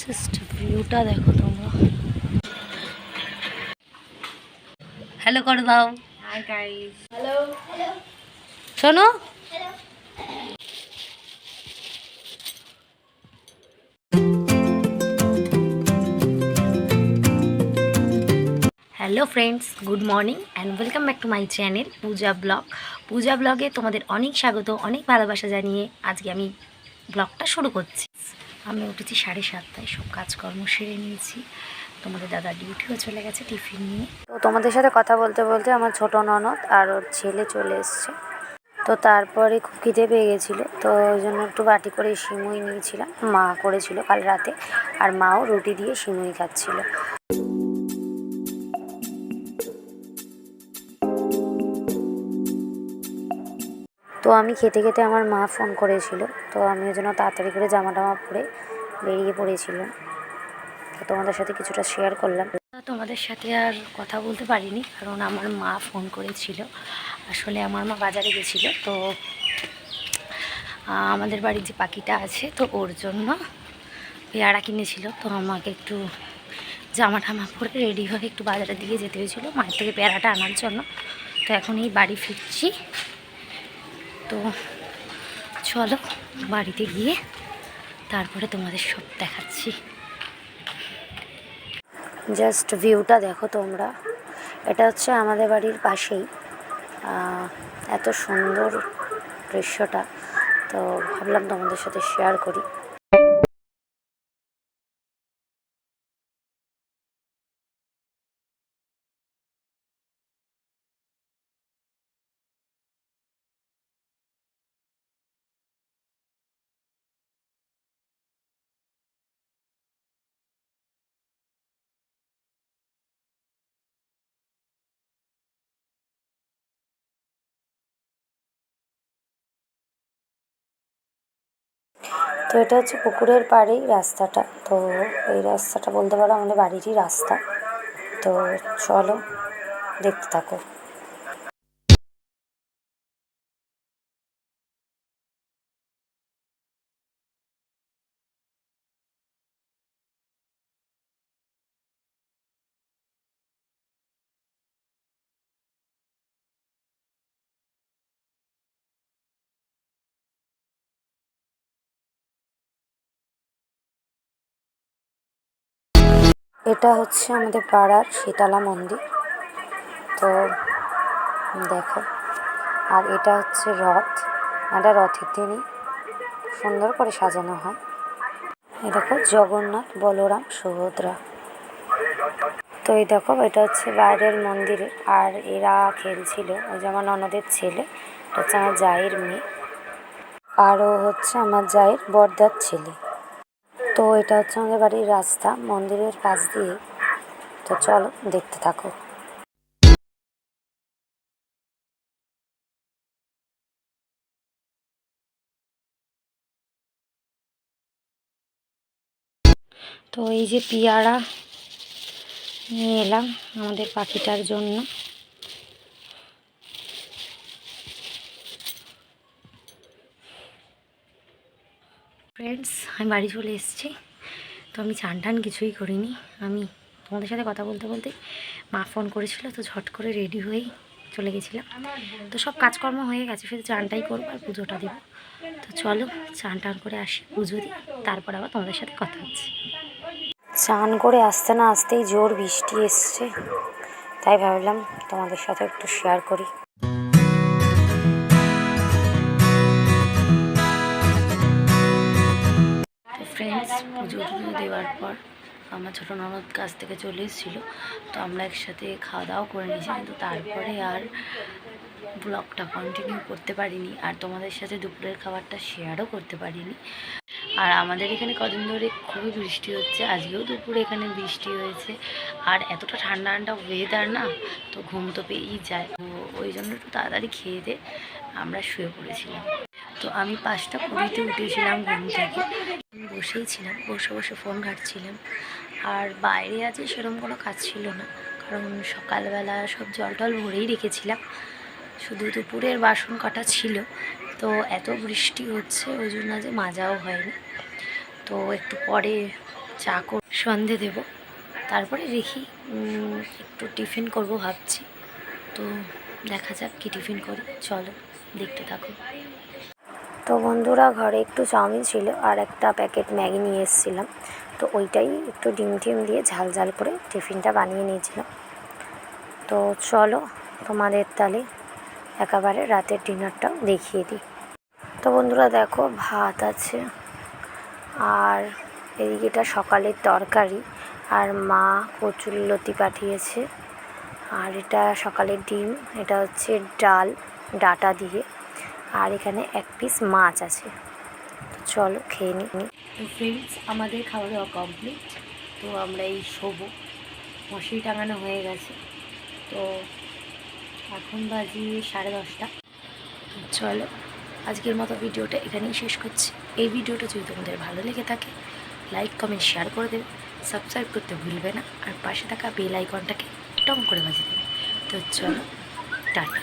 Just ভিউটা দেখো তোমরা। হ্যালো করে দাও। Hi guys. হ্যালো শোনো, hello friends, good morning and welcome back to my channel Puja blog. Puja ব্লগে তোমাদের অনেক স্বাগত, অনেক ভালোবাসা জানিয়ে আজকে আমি ব্লগটা শুরু করছি। আমি উঠেছি 7:30, সব কাজকর্ম সেরে নিয়েছি। তোমাদের দাদা ডিউটিও চলে গেছে টিফিন নিয়ে। তো তোমাদের সাথে কথা বলতে বলতে আমার ছোটো ননদ আর ওর ছেলে চলে এসছে। তো তারপরে খুব খিদে পেয়ে গেছিলো, তো ওই জন্য একটু বাটি করে সিমুই নিয়েছিলাম, মা করেছিল কাল রাতে, আর মাও রুটি দিয়ে সিমুই খাচ্ছিল। তো আমি খেতে খেতে আমার মা ফোন করেছিল, তো আমি ওই জন্য তাড়াতাড়ি করে জামা টামা পরে বেরিয়ে পড়েছিলাম। তো তোমাদের সাথে কিছুটা শেয়ার করলাম। তোমাদের সাথে আর কথা বলতে পারিনি, কারণ আমার মা ফোন করেছিল। আসলে আমার মা বাজারে গেছিলো, তো আমাদের বাড়ির যে পাখিটা আছে, তো ওর জন্য পেয়ারা কিনেছিল। তো আমাকে একটু জামা টামা পরে রেডি হয়ে একটু বাজারের দিকে যেতে হয়েছিলো মায়ের থেকে পেয়ারাটা আনার জন্য। তো এখন এই বাড়ি ফিরছি। তো চলো বাড়িতে গিয়ে তারপরে তোমাদের সব দেখাচ্ছি। জাস্ট ভিউটা দেখো তোমরা। এটা হচ্ছে আমাদের বাড়ির পাশেই, এত সুন্দর দৃশ্যটা, তো ভাবলাম তোমাদের সাথে শেয়ার করি। তো এটা হচ্ছে পুকুরের পাড়েই রাস্তাটা, তো এই রাস্তাটা বলতে পারো আমাদের বাড়িরই রাস্তা। তো চলো দেখতে থাকো। এটা হচ্ছে আমাদের পাড়ার শীতলা মন্দির, তো দেখো। আর এটা হচ্ছে রথ, এটা রথের দিনই সুন্দর করে সাজানো হয়। এই দেখো জগন্নাথ, বলরাম, সুভদ্রা। তো এই দেখো, এটা হচ্ছে বাইরের মন্দিরে, আর এরা খেলছিল। ওই যে আমার ননদের ছেলে, এটা হচ্ছে আমার জায়ের মেয়ে, আরও হচ্ছে আমার জায়ের বড়দার ছেলে। তো এটা হচ্ছে আমাদের বাড়ির রাস্তা মন্দিরের পাশ দিয়ে। তো চলো দেখতে থাকো। তো এই যে পেয়ারা নিয়ে এলাম আমাদের পাখিটার জন্য। ফ্রেন্ডস, আমি বাড়ি চলে এসেছি। তো আমি চান টান কিছুই করিনি, আমি তোমাদের সাথে কথা বলতে বলতে মা ফোন করেছিল, তো ঝট করে রেডি হয়েই চলে গেছিলাম। তো সব কাজকর্ম হয়ে গেছে, শুধু চানটাই করবো আর পুজোটা দেবো। তো চলো চান টান করে আসি, পুজো দিই, তারপর আবার তোমাদের সাথে কথা হচ্ছে। চান করে আসতে না আসতেই জোর বৃষ্টি এসছে, তাই ভাবলাম তোমাদের সাথে একটু শেয়ার করি। ফ্রেন্ডস, পুজো দেওয়ার পর আমার ছোটো ননদ কাছ থেকে চলে এসেছিলো, তো আমরা একসাথে খাওয়া দাওয়া করে নিয়েছি, কিন্তু তারপরে আর ব্লগটা কন্টিনিউ করতে পারিনি, আর তোমাদের সাথে দুপুরের খাবারটা শেয়ারও করতে পারিনি। আর আমাদের এখানে কদিন ধরে খুবই বৃষ্টি হচ্ছে, আজকেও দুপুরে এখানে বৃষ্টি হয়েছে, আর এতটা ঠান্ডা ঠান্ডা ওয়েদার না, তো ঘুম তো পেয়েই যায়। তো ওই জন্য একটু তাড়াতাড়ি খেয়ে দিয়ে আমরা শুয়ে পড়েছিলাম। তো আমি 5টা 20-তে উঠেছিলাম ঘুম থেকে, বসেই ছিলাম, বসে বসে ফোন ঘাঁটছিলাম। আর বাইরে আজ সেরকম কোনো কাজ ছিল না, কারণ সকালবেলা সব জল টল ভরেই রেখেছিলাম, শুধু দুপুরের বাসন কাটা ছিল। তো এত বৃষ্টি হচ্ছে ওই জন্য যে মাজাও হয়নি। তো একটু পরে সন্ধে দেব, তারপরে রেখি একটু টিফিন করব ভাবছি। তো দেখা যাক কী টিফিন করি, চলো দেখতে থাকো। তো বন্ধুরা, ঘরে একটু চাউমিন ছিল আর একটা প্যাকেট ম্যাগি নিয়ে এসেছিলাম, তো ওইটাই একটু ডিম টিম দিয়ে ঝাল ঝাল করে টিফিনটা বানিয়ে নিয়েছিলাম। তো চলো তোমাদের তাহলে একেবারে রাতের ডিনারটাও দেখিয়ে দিই। তো বন্ধুরা দেখো, ভাত আছে আর এদিকে এটা সকালের তরকারি, আর মা কচুরলতি পাঠিয়েছে, আর এটা সকালের ডিম, এটা হচ্ছে ডাল ডাটা দিয়ে, আর এখানে এক পিস মাছ আছে। তো চলো খেয়ে নিই। তো ফ্রেন্ডস, আমাদের খাওয়া দাওয়া কমপ্লিট। তো আমরা এই শোবো, মশারি টাঙানো হয়ে গেছে। তো এখন বাজি 10:30। চলো আজকের মতো ভিডিওটা এখানেই শেষ করছি। এই ভিডিওটা যদি তোমাদের ভালো লেগে থাকে, লাইক কমেন্ট শেয়ার করে দেবে, সাবস্ক্রাইব করতে ভুলবে না, আর পাশে থাকা বেল আইকনটাকে টং করে বাজিয়ে দেবে। তো চলো, টাটা।